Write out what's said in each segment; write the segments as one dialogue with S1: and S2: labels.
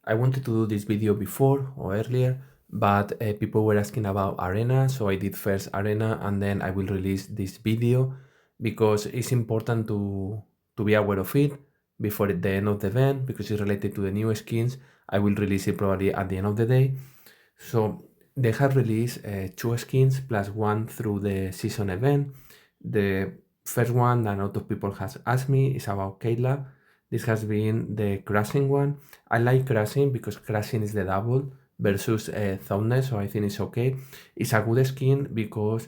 S1: I wanted to do this video before or earlier, but people were asking about Arena, so I did first Arena and then I will release this video because it's important to be aware of it before the end of the event because it's related to the new skins. I will release it probably at the end of the day. So they have released 2 skins plus 1 through the season event. The first one that a lot of people has asked me is about Kayla. This has been the Crushing one. I like Crushing because Crushing is the double versus Thumbness, so I think it's okay. It's a good skin because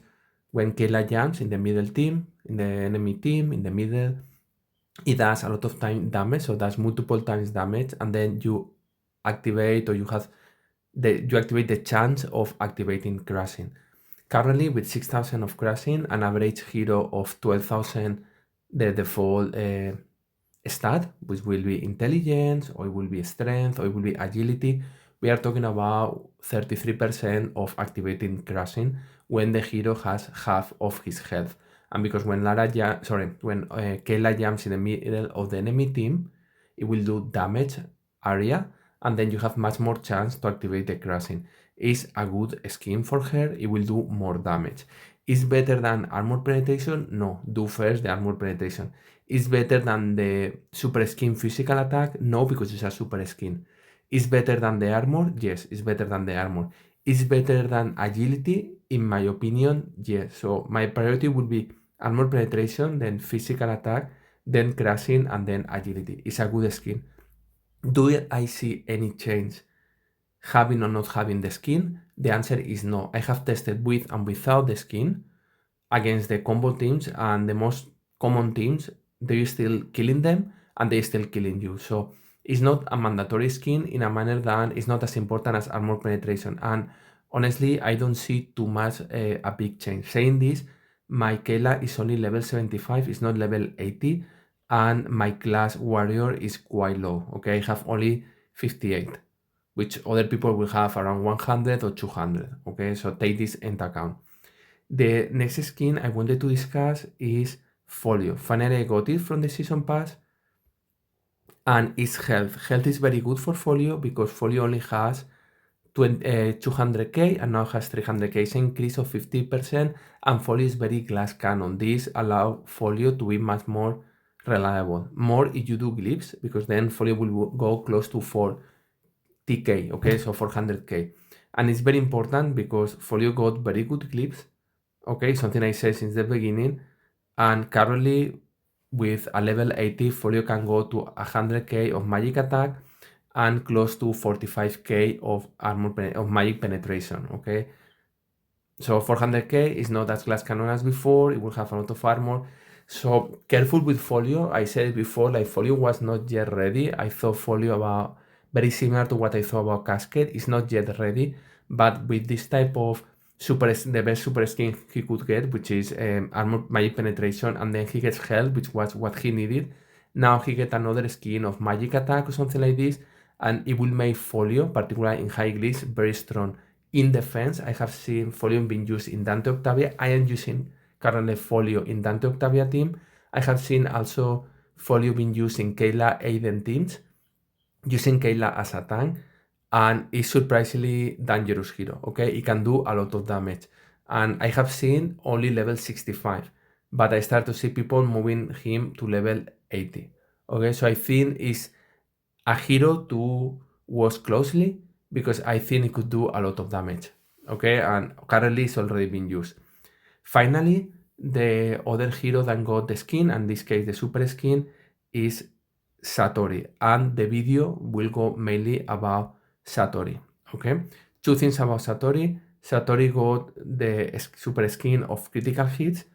S1: when Kayla jumps in the middle team, in the enemy team, in the middle, it does a lot of time damage, so that's multiple times damage, and then you activate or you activate the chance of activating Crushing. Currently, with 6,000 of Crushing, an average hero of 12,000, the default stat, which will be intelligence, or it will be strength, or it will be agility, we are talking about 33% of activating Crushing when the hero has half of his health. And because when Kayla jumps in the middle of the enemy team, it will do damage area, and then you have much more chance to activate the Crushing. It's a good skin for her, it will do more damage. Is better than armor penetration? No, do first the armor penetration. Is better than the super skin physical attack? No, because it's a super skin. Is better than the armor? Yes, it's better than the armor. Is better than agility? In my opinion, yes. So my priority would be armor penetration, then physical attack, then Crushing, and then agility. It's a good skin. Do I see any change having or not having the skin? The answer is no. I have tested with and without the skin against the combo teams, and the most common teams, they're still killing them and they're still killing you. So it's not a mandatory skin in a manner that it's not as important as armor penetration. And honestly, I don't see too much a big change. Saying this, my Kayla is only level 75, it's not level 80, and my class warrior is quite low. Okay, I have only 58, which other people will have around 100 or 200. Okay, so take this into account. The next skin I wanted to discuss is Folio. Finally, I got it from the season pass, and it's health. Health is very good for Folio because Folio only has 200k and now has 300k. It's an increase of 50%, and Folio is very glass cannon. This allows Folio to be much more reliable. More if you do glyphs, because then Folio will go close to 4TK, okay, so 400k. And it's very important because Folio got very good glyphs, okay, something I said since the beginning, and currently with a level 80, Folio can go to 100k of magic attack and close to 45k of magic penetration, okay? So 400k is not as glass cannon as before, it will have a lot of armor. So careful with Folio. I said it before, like Folio was not yet ready. I thought Folio about very similar to what I thought about Cascade. It's not yet ready, but with this type of the best super skin he could get, which is armor magic penetration, and then he gets health, which was what he needed. Now he get another skin of magic attack or something like this, and it will make Folio, particularly in high glitch, very strong. In defense, I have seen Folio being used in Dante-Octavia. I am using currently Folio in Dante-Octavia team. I have seen also Folio being used in Kayla Aiden teams, using Kayla as a tank, and it's surprisingly dangerous hero, okay? It can do a lot of damage. And I have seen only level 65, but I start to see people moving him to level 80, okay? So I think it's a hero to watch closely because I think it could do a lot of damage, okay? And currently it's already being used. Finally, the other hero that got the skin, and in this case the super skin, is Satori, and the video will go mainly about Satori, okay? Two things about Satori. Satori got the super skin of critical hits.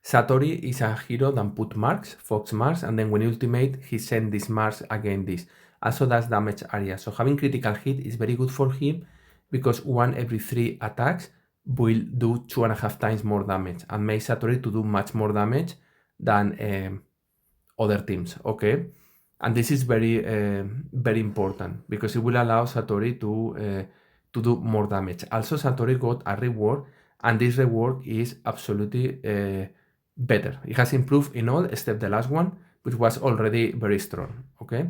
S1: Satori is a hero that put marks, fox marks, and then when ultimate, he send these marks against this. Also does damage area. So having critical hit is very good for him because 1 every 3 attacks will do 2.5 times more damage and make Satori to do much more damage than other teams, okay? And this is very important because it will allow Satori to do more damage. Also, Satori got a rework, and this rework is absolutely better. It has improved in all except the last one, which was already very strong, okay?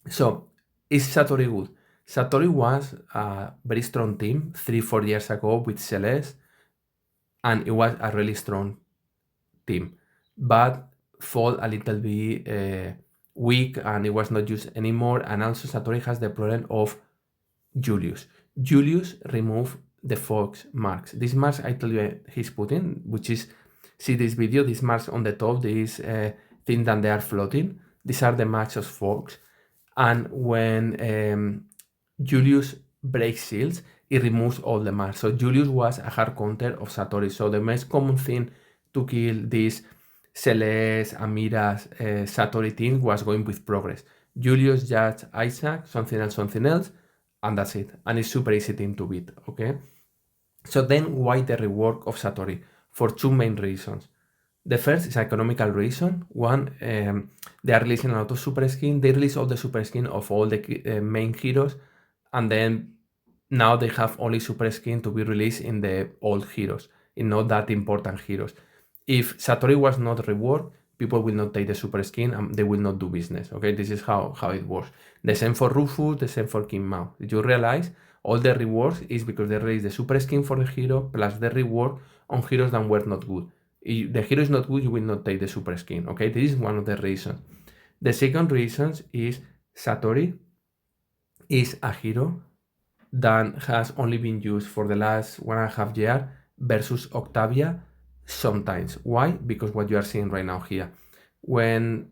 S1: So Is Satori good? Satori was a very strong team 3-4 years ago with Celeste, and it was a really strong team, but fall a little bit weak, and it was not used anymore. And also Satori has the problem of Julius. Julius removed the fox marks. These marks I told you he's putting, which is, see this video, these marks on the top, these thing that they are floating. These are the marks of fox. And when Julius breaks seals, it removes all the marks. So Julius was a hard counter of Satori. So the most common thing to kill these Celeste, Amira's, Satori team was going with progress. Julius, Judge, Isaac, something else, and that's it. And it's super easy team to beat, okay? So then why the rework of Satori? For two main reasons. The first is economical reason. One, they are releasing a lot of super skin. They release all the super skin of all the main heroes, and then now they have only super skin to be released in the old heroes, in not that important heroes. If Satori was not reworked, people will not take the super skin and they will not do business. Okay, this is how it works. The same for Rufus, the same for King Mao. Did you realize all the rewards is because they release the super skin for the hero plus the reward on heroes that were not good. If the hero is not good, you will not take the super skin. Okay, this is one of the reasons. The second reason is Satori is a hero that has only been used for the last 1.5 years versus Octavia sometimes. Why? Because what you are seeing right now here. When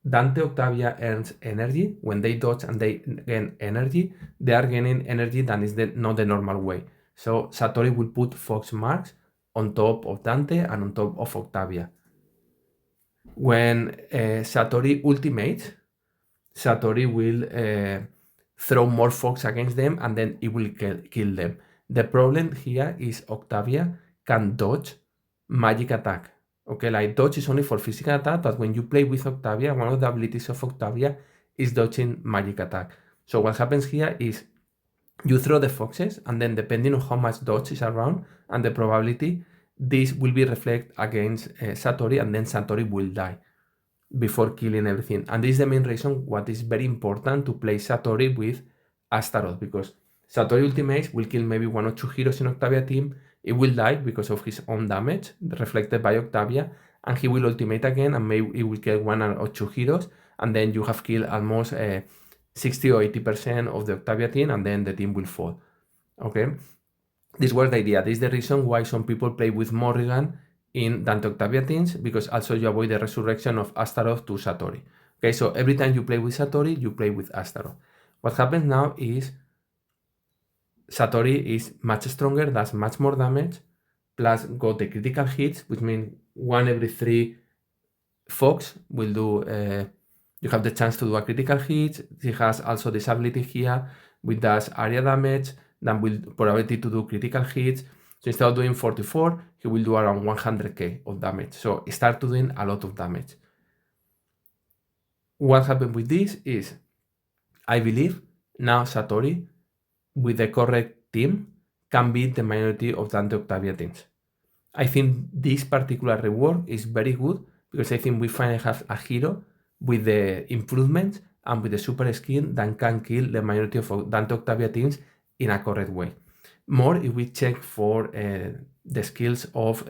S1: Dante-Octavia earns energy, when they dodge and they gain energy, they are gaining energy that is not the normal way. So Satori will put Fox marks on top of Dante and on top of Octavia. When Satori ultimates, Satori will throw more Fox against them and then it will kill them. The problem here is Octavia can dodge magic attack. Okay, like dodge is only for physical attack, but when you play with Octavia, one of the abilities of Octavia is dodging magic attack. So what happens here is you throw the foxes, and then depending on how much dodge is around and the probability, this will be reflected against Satori, and then Satori will die before killing everything. And this is the main reason what is very important to play Satori with Astaroth, because Satori ultimates will kill maybe 1 or 2 heroes in Octavia team. It will die because of his own damage reflected by Octavia, and he will ultimate again and maybe it will kill 1 or 2 heroes, and then you have killed almost 60 or 80% of the Octavia team, and then the team will fall. Okay, this was the idea. This is the reason why some people play with Morrigan in Dante-Octavia teams, because also you avoid the resurrection of Astaroth to Satori. Okay, so every time you play with Satori, you play with Astaroth. What happens now is Satori is much stronger, does much more damage, plus got the critical hits, which means 1 every 3 Fox will do, you have the chance to do a critical hit. He has also this ability here, which does area damage, then will probability to do critical hits. So instead of doing 44, he will do around 100k of damage. So start doing a lot of damage. What happened with this is, I believe now Satori, with the correct team, can beat the majority of Dante-Octavia teams. I think this particular rework is very good because I think we finally have a hero with the improvements and with the super skin that can kill the majority of Dante-Octavia teams in a correct way. More if we check for the skills of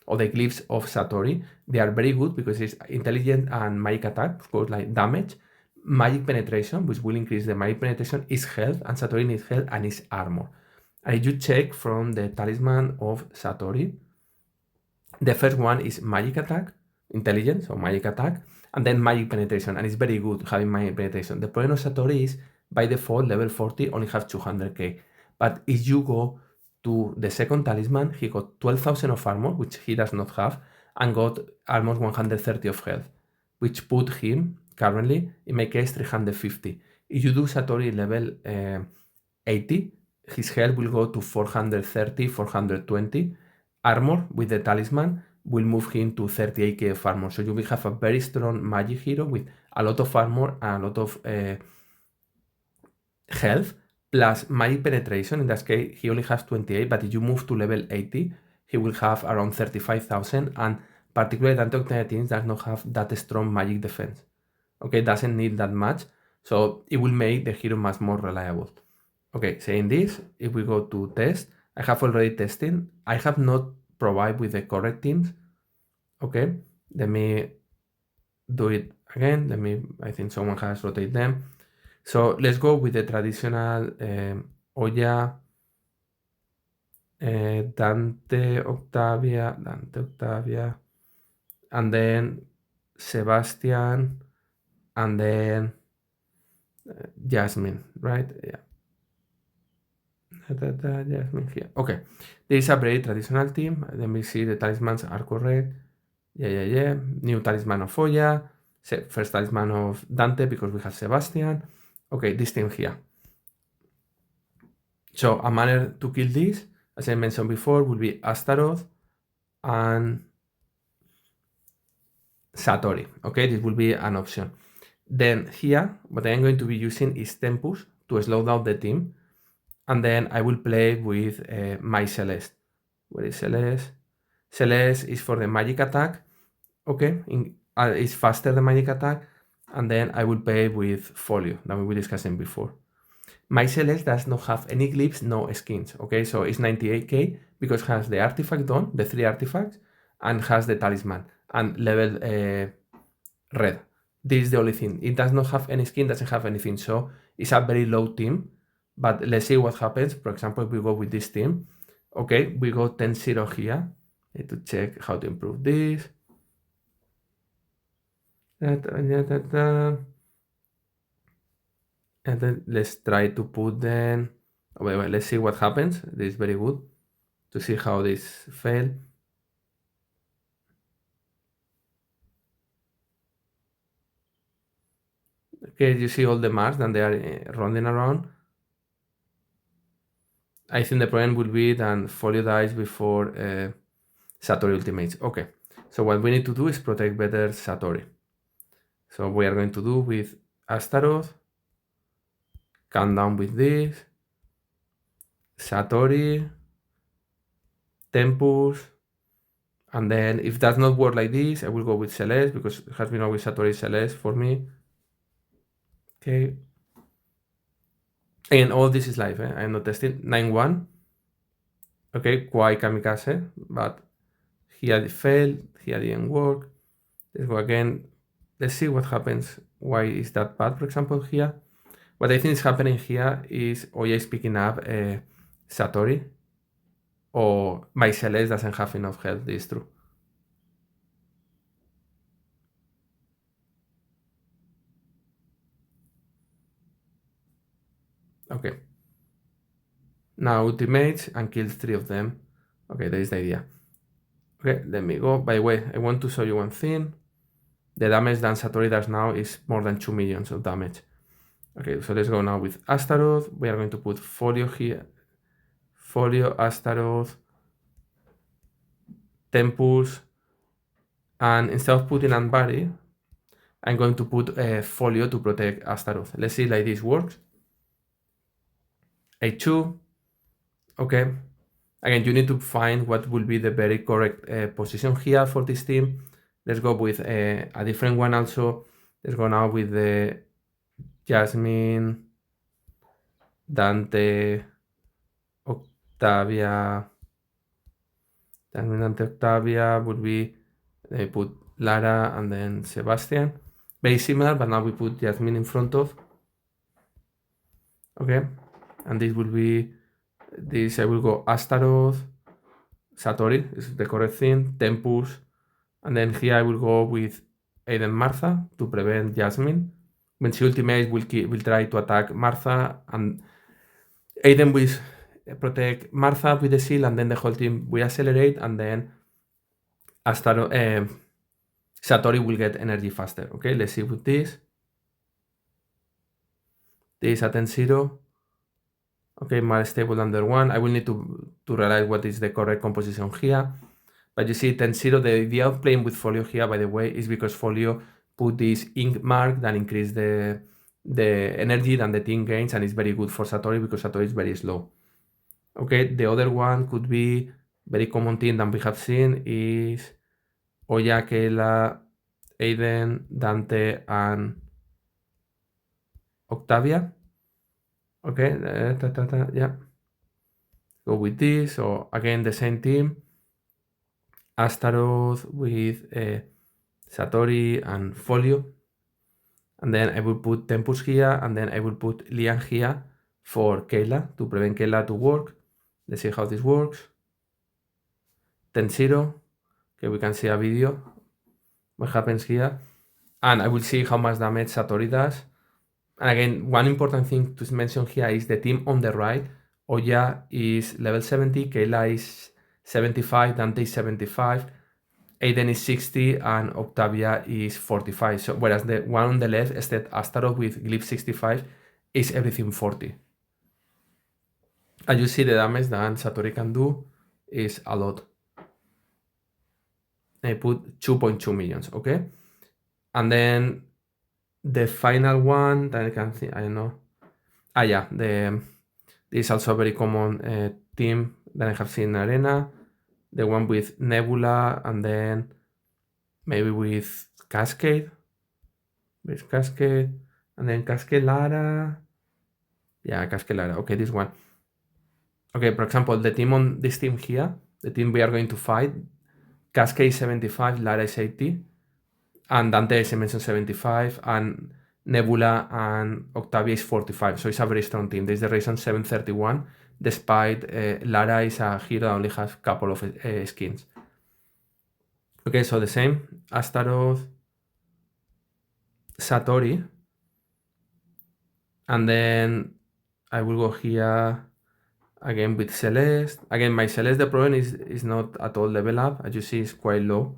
S1: or the glyphs of Satori, they are very good because it's intelligent and magic attack, of course, like damage, magic penetration, which will increase the magic penetration, is health, and Satori needs health and is armor. And if you check from the talisman of Satori, the first one is magic attack, intelligence, or magic attack, and then magic penetration, and it's very good having magic penetration. The point of Satori is, by default, level 40 only have 200k. But if you go to the second talisman, he got 12,000 of armor, which he does not have, and got almost 130 of health, which put him currently, in my case, 350. If you do Satori level 80, his health will go to 430, 420. Armor with the talisman will move him to 38k of armor. So you will have a very strong magic hero with a lot of armor and a lot of health, plus magic penetration. In that case, he only has 28, but if you move to level 80, he will have around 35,000, and particularly Dante-Octavia teams does not have that strong magic defense. Okay, doesn't need that much. So it will make the hero much more reliable. Okay, saying this, if we go to test, I have already testing. I have not provided with the correct teams. Okay, let me do it again. I think someone has rotated them. So let's go with the traditional Oya, Dante-Octavia, and then Sebastian, and then Jasmine, right? Yeah. Jasmine here. Okay. This is a very traditional team. Let me see the talismans are correct. Yeah. New talisman of Oya. First talisman of Dante because we have Sebastian. Okay, this team here. So a manner to kill this, as I mentioned before, will be Astaroth and Satori. Okay, this will be an option. Then here, what I'm going to be using is Tempus to slow down the team. And then I will play with my Celeste. Where is Celeste? Celeste is for the magic attack. Okay, it's faster than magic attack. And then I will play with Folio that we were discussing before. My Celeste does not have any glyphs, no skins. Okay, so it's 98k because it has the artifact done, the 3 artifacts, and has the talisman and level red. This is the only thing. It does not have any skin, doesn't have anything. So it's a very low team. But let's see what happens. For example, if we go with this team, okay, we go 10-0 here. Need to check how to improve this. And then let's try to put them. Wait, let's see what happens. This is very good to see how this failed. Okay, you see all the marks that they are running around. I think the problem will be that Folio dies before Satori ultimates. Okay, so what we need to do is protect better Satori. So we are going to do with Astaroth, calm down with this, Satori, Tempus, and then if does not work like this, I will go with Celeste because it has been always Satori Celeste for me. Okay. And all this is live, I'm not testing. 9-1. Okay, quite kamikaze, but here it failed, here didn't work. Let's go again. Let's see what happens. Why is that bad, for example, here? What I think is happening here is Oya is picking up Satori, or my Celeste doesn't have enough health, this is true. Okay. Now ultimates and kills 3 of them. Okay, that is the idea. Okay, let me go. By the way, I want to show you one thing. The damage that Satori does now is more than 2 millions of damage. Okay, so let's go now with Astaroth. We are going to put Folio here. Folio, Astaroth, Tempus, and instead of putting Anbari, I'm going to put Folio to protect Astaroth. Let's see like this works. A2. Okay. Again, you need to find what will be the very correct position here for this team. Let's go with a different one also. Let's go now with the Jasmine, Dante, Octavia. Jasmine, Dante, Octavia would be, let me put Lara and then Sebastian. Very similar, but now we put Jasmine in front of. Okay. And this will be, this I will go Astaroth, Satori is the correct thing, Tempus, and then here I will go with Aiden Martha to prevent Jasmine. When she ultimates, will try to attack Martha, and Aiden will protect Martha with the seal, and then the whole team will accelerate, and then Satori will get energy faster. Okay, let's see with this. This is a 10-0. Okay, more stable under 1. I will need to realize what is the correct composition here. But you see 10-0, the idea of playing with Folio here, by the way, is because Folio put this ink mark that increase the energy that the team gains, and it's very good for Satori because Satori is very slow. Okay, the other one could be very common thing that we have seen is Oya, Kayla, Aiden, Dante, and Octavia. Okay, yeah. Go with this. So again, the same team. Astaroth with Satori and Folio. And then I will put Tempus here, and then I will put Lian here for Kayla, to prevent Kayla to work. Let's see how this works. 10-0. Okay, we can see a video. What happens here. And I will see how much damage Satori does. And again, one important thing to mention here is the team on the right. Oya is level 70, Kayla is 75, Dante is 75, Aiden is 60, and Octavia is 45. So whereas the one on the left, instead Astaroth with Glyph 65, is everything 40. As you see, the damage that Satori can do is a lot. I put 2.2 millions, okay? And then the final one that I can see, I don't know. Yeah, this is also a very common team that I have seen in Arena. The one with Nebula, and then maybe with Cascade. With Cascade, and then Cascade Lara. Yeah, Cascade Lara. Okay, this one. Okay, for example, the team on this team here, the team we are going to fight, Cascade 75, Lara is 80, and Dante is mentioned 75, and Nebula and Octavia is 45. So it's a very strong team. There's the reason 731, despite Lara is a hero that only has a couple of skins. Okay, so the same. Astaroth, Satori, and then I will go here again with Celeste. Again, my Celeste, the problem is not at all level up. As you see, it's quite low.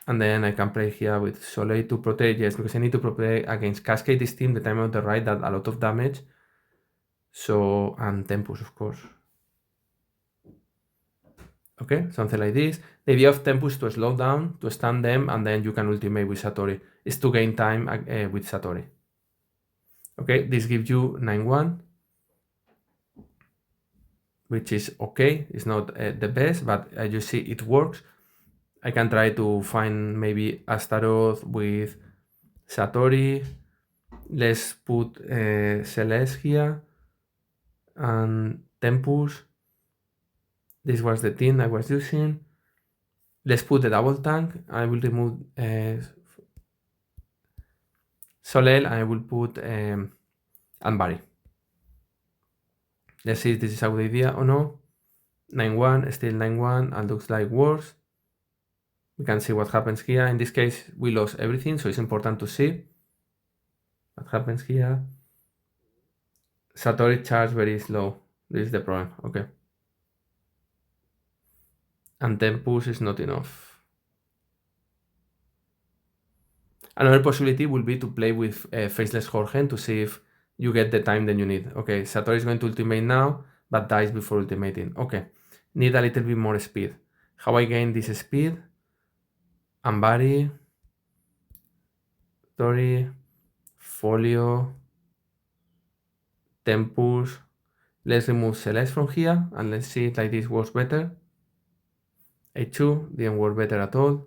S1: And then I can play here with Soleil to protect, yes, because I need to protect against Cascade this team, the time on the right, that a lot of damage. So, and Tempus, of course. Okay, something like this. The idea of Tempus to slow down, to stun them, and then you can ultimate with Satori. Is to gain time with Satori. Okay, this gives you 9-1, which is okay. It's not the best, but as you see, it works. I can try to find maybe Astaroth with Satori. Let's put Celeste here and Tempus. This was the team I was using. Let's put the double tank. I will remove Soleil, and I will put Anbari. Let's see if this is a good idea or no. 9-1, still 9-1, and looks like worse. We can see what happens here. In this case, we lost everything, so it's important to see what happens here. Satori charge very slow. This is the problem. Okay. And Tempus is not enough. Another possibility will be to play with Faceless Jorgen to see if you get the time that you need. Okay, Satori is going to ultimate now, but dies before ultimating. Okay, need a little bit more speed. How I gain this speed? Ambari, Tori, Folio, Tempus. Let's remove Celeste from here, and let's see if like this works better. A2 didn't work better at all.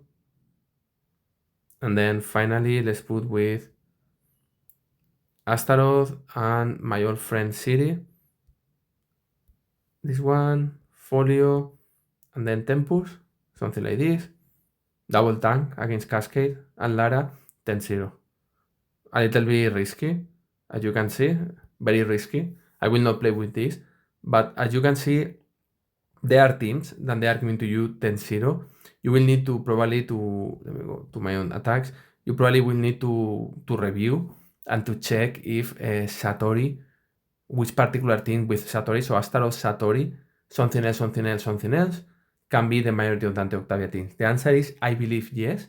S1: And then finally, let's put with Astaroth and my old friend City. This one, Folio, and then Tempus, something like this. Double tank against Cascade, and Lara, 10-0. A little bit risky, as you can see, very risky. I will not play with this, but as you can see, there are teams that they are giving to you 10-0. You will need to probably let me go to my own attacks. You probably will need to review and to check if Satori, which particular team with Satori, so Astaroth, Satori, something else, can be the majority of Dante-Octavia teams. The answer is, I believe, yes.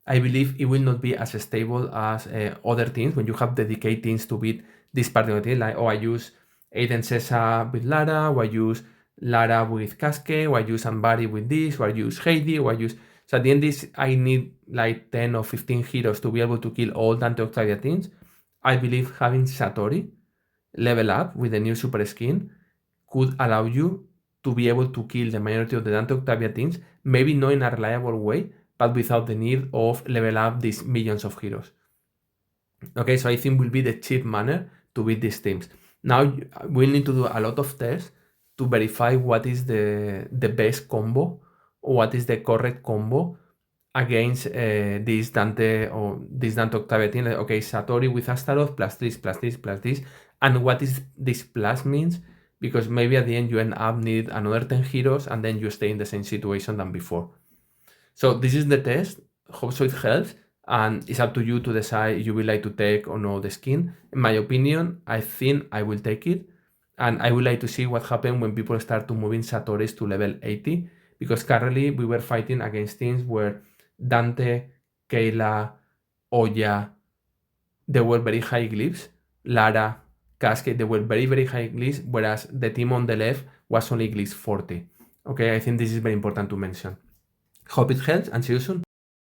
S1: I believe it will not be as stable as other teams when you have dedicated teams to beat this particular team. Like, I use Aiden Sessa with Lara, or I use Lara with Cascade, or I use Ambari with this, or I use Heidi, or I use... So at the end, I need like 10 or 15 heroes to be able to kill all Dante-Octavia teams. I believe having Satori level up with the new super skin could allow you to be able to kill the majority of the Dante-Octavia teams, maybe not in a reliable way, but without the need of level up these millions of heroes. Okay, so I think will be the cheap manner to beat these teams. Now we'll need to do a lot of tests to verify what is the best combo, or what is the correct combo against this Dante or this Dante-Octavia team. Like, okay, Satori with Astaroth plus this, plus this, plus this. And what is this plus means? Because maybe at the end you end up need another 10 heroes and then you stay in the same situation than before. So this is the test. Hope so it helps. And it's up to you to decide if you would like to take or no the skin. In my opinion, I think I will take it. And I would like to see what happens when people start to moving Satoris to level 80. Because currently we were fighting against teams where Dante, Kayla, Oya, they were very high glyphs. Lara, Cascade, they were very, very high glyphs, whereas the team on the left was only glyphs 40. Okay, I think this is very important to mention. Hope it helps and see you soon.